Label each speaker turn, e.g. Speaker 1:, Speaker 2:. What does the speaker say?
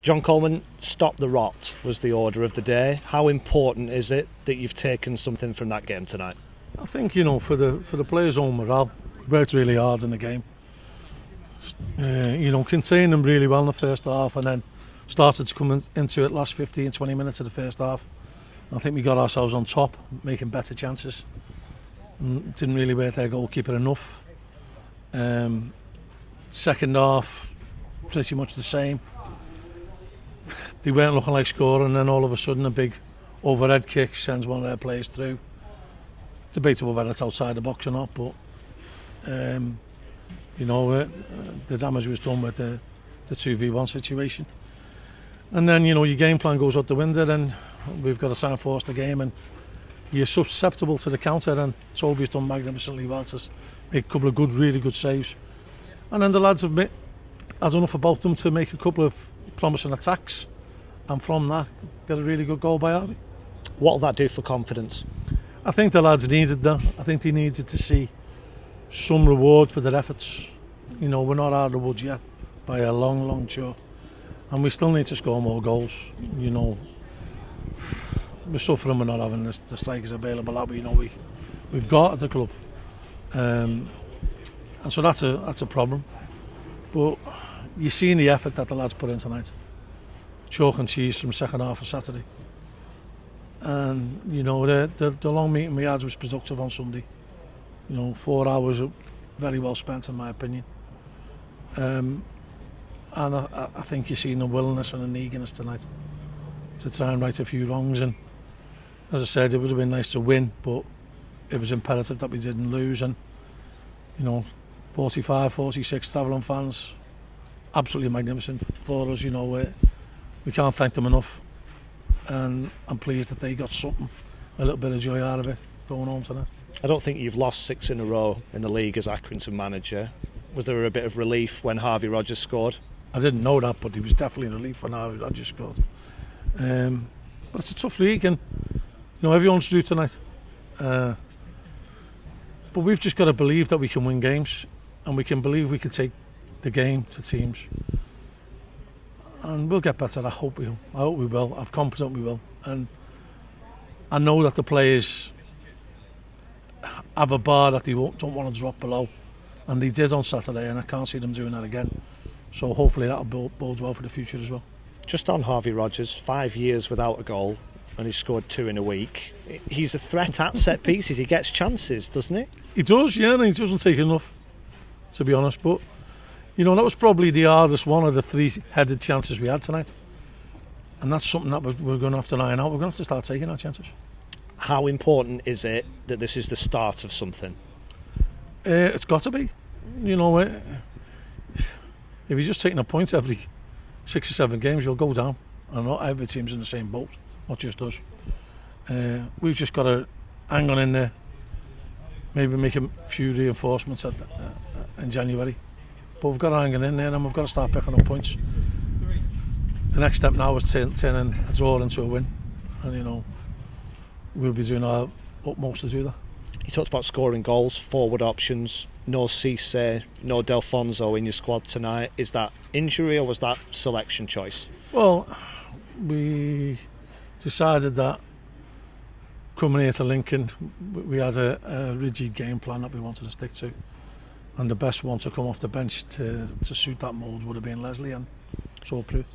Speaker 1: John Coleman, stop the rot was the order of the day. How important is it that you've taken something from that game tonight?
Speaker 2: I think, for the players' own morale, we worked really hard in the game. Contained them really well in the first half, and then started to come into it last 15-20 minutes of the first half. I think we got ourselves on top, making better chances. Didn't really work their goalkeeper enough. Second half, pretty much the same. They weren't looking like scoring, and then all of a sudden a big overhead kick sends one of their players through. Debatable whether it's outside the box or not, but the damage was done with the 2v1 situation. And then, your game plan goes out the window, then we've got to try and force the game, and you're susceptible to the counter, and Toby's done magnificently well to make a couple of really good saves. And then the lads have had enough about them to make a couple of promising attacks, and from that, get a really good goal by Harvey.
Speaker 1: What will that do for confidence?
Speaker 2: I think the lads needed that. I think they needed to see some reward for their efforts. We're not out of the woods yet by a long chalk, and we still need to score more goals. We're suffering with not having the strikers available that we've got at the club, and so that's a problem. But you've seen the effort that the lads put in tonight. Chalk and cheese from second half of Saturday, and the long meeting we had was productive on Sunday. 4 hours very well spent in my opinion, and I think you've seen the willingness and the eagerness tonight to try and right a few wrongs. And as I said, it would have been nice to win, but it was imperative that we didn't lose. And 45, 46 travelling fans, absolutely magnificent for us. We can't thank them enough, and I'm pleased that they got a little bit of joy out of it going home tonight.
Speaker 1: I don't think you've lost 6 in a row in the league as Accrington manager. Was there a bit of relief when Harvey Rogers scored?
Speaker 2: I didn't know that, but he was definitely a relief when Harvey Rogers scored. But it's a tough league, and everyone's due tonight. But we've just got to believe that we can win games, and we can believe we can take the game to teams. And we'll get better. I hope we will. I'm confident we will. And I know that the players have a bar that they don't want to drop below, and they did on Saturday, and I can't see them doing that again. So hopefully that'll bode well for the future as well.
Speaker 1: Just on Harvey Rogers, 5 years without a goal, and he scored 2 in a week. He's a threat at set pieces. He gets chances, doesn't he? He
Speaker 2: does, yeah, and he doesn't take enough, to be honest. But that was probably the hardest one of the 3-headed chances we had tonight, and that's something that we're going to have to iron out. We're going to have to start taking our chances.
Speaker 1: How important is it that this is the start of something?
Speaker 2: It's got to be. If you're just taking a point every 6 or 7 games, you'll go down. And not every team's in the same boat, not just us. We've just got to hang on in there, maybe make a few reinforcements in January. But we've got to hang on in there, and we've got to start picking up points. The next step now is turning a draw into a win, and we'll be doing our utmost to do that.
Speaker 1: You talked about scoring goals, forward options, no Cisse, no Delfonso in your squad tonight. Is that injury or was that selection choice?
Speaker 2: Well, we decided that coming here to Lincoln, we had a rigid game plan that we wanted to stick to, and the best one to come off the bench to suit that mould would have been Leslie, and so it proved.